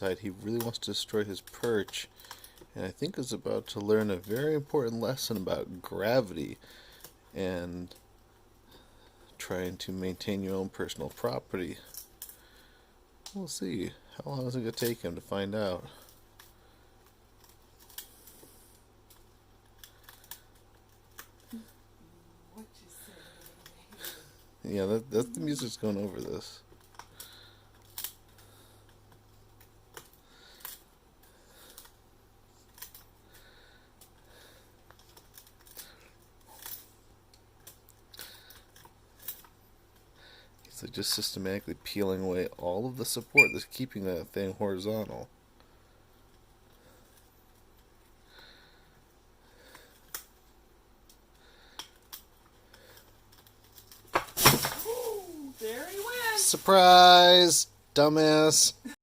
He really wants to destroy his perch, and I think is about to learn a very important lesson about gravity and trying to maintain your own personal property. We'll see. How long is it going to take him to find out? Yeah, that's the music's going over this. He's like just systematically peeling away all of the support that's keeping that thing horizontal. There he went. Surprise, dumbass.